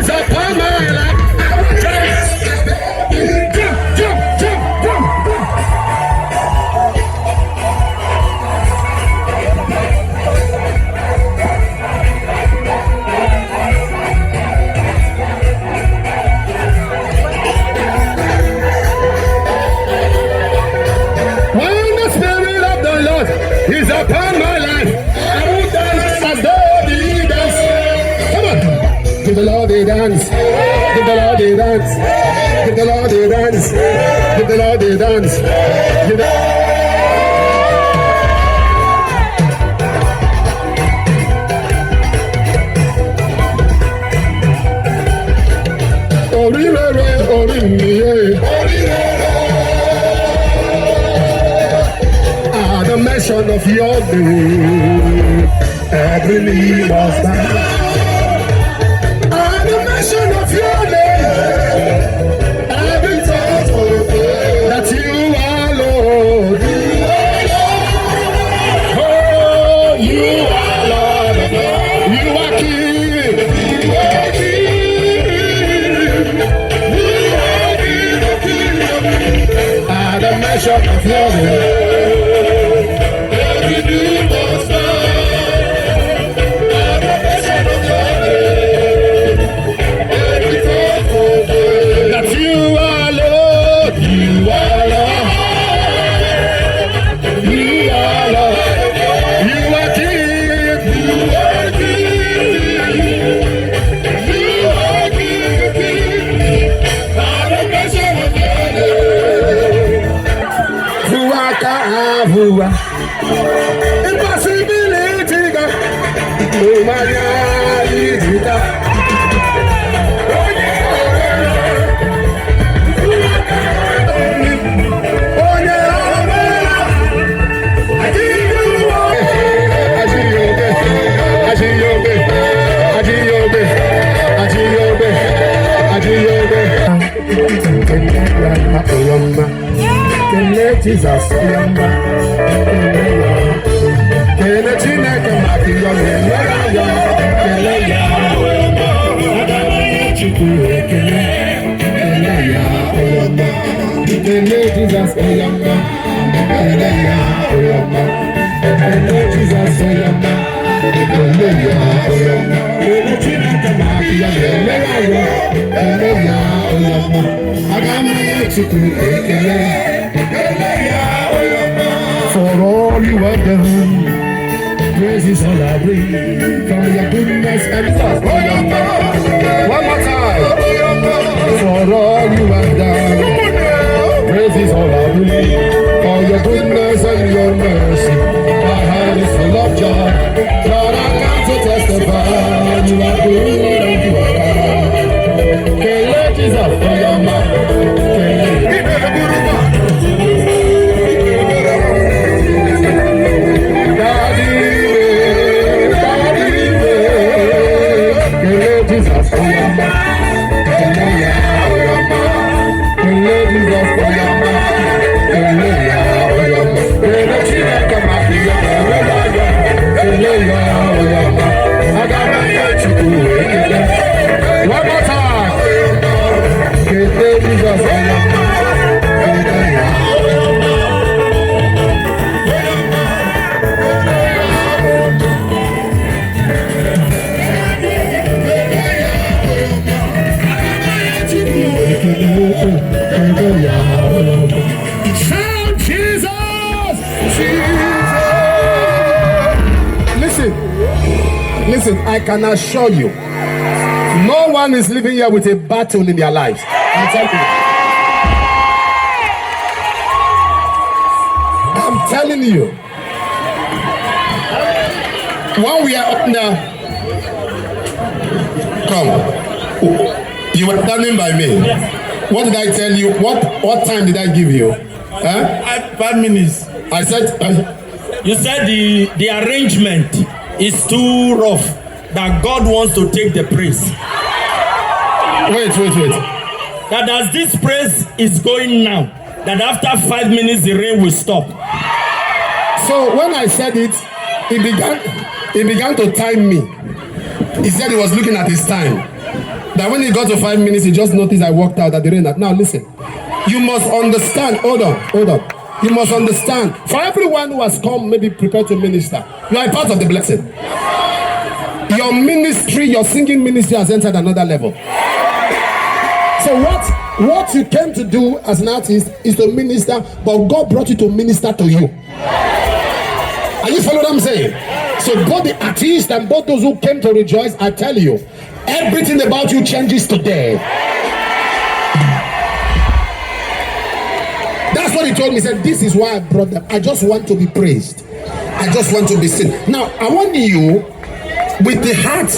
is upon my life. When the Spirit of the Lord is upon my life, I will dance as though he dance. Come on, give the Lord a dance, give the Lord a dance, give the Lord a dance, give the Lord a dance. Give the... At the mention of your name, every knee must bow. At the mention of your name, every tongue will confess that you are Lord. Oh, you are Lord. You are King. You are King. At the mention of your name. Impossibility, oh my God, Jesus, for all you have done, praise is all I bring. For your goodness and love. One more time. For all you have done, praise is all I bring. For your goodness and your mercy, my heart is full of joy. Lord, I come to testify, you are good and you are kind. Can you Jesus for your mouth? Listen, I can assure you, no one is living here with a battle in their lives. I'm telling you. When we are up there, come. You were standing by me. What did I tell you? What time did I give you? 5 minutes. I said. You said the arrangement is too rough, that God wants to take the praise. Wait. That as this praise is going now, that after 5 minutes the rain will stop. So when I said it, he began to time me. He said he was looking at his time. That when he got to 5 minutes, he just noticed I walked out at the rain. Now listen, you must understand. Hold on. You must understand. For everyone who has come, maybe prepared to minister, you are a part of the blessing. Your ministry, your singing ministry has entered another level. So what you came to do as an artist is to minister, but God brought you to minister to you. Are you following what I'm saying? So both the artists and both those who came to rejoice, I tell you, everything about you changes today. That's what he told me. He said, this is why I brought them. I just want to be praised. I just want to be seen. Now, I want you with the heart.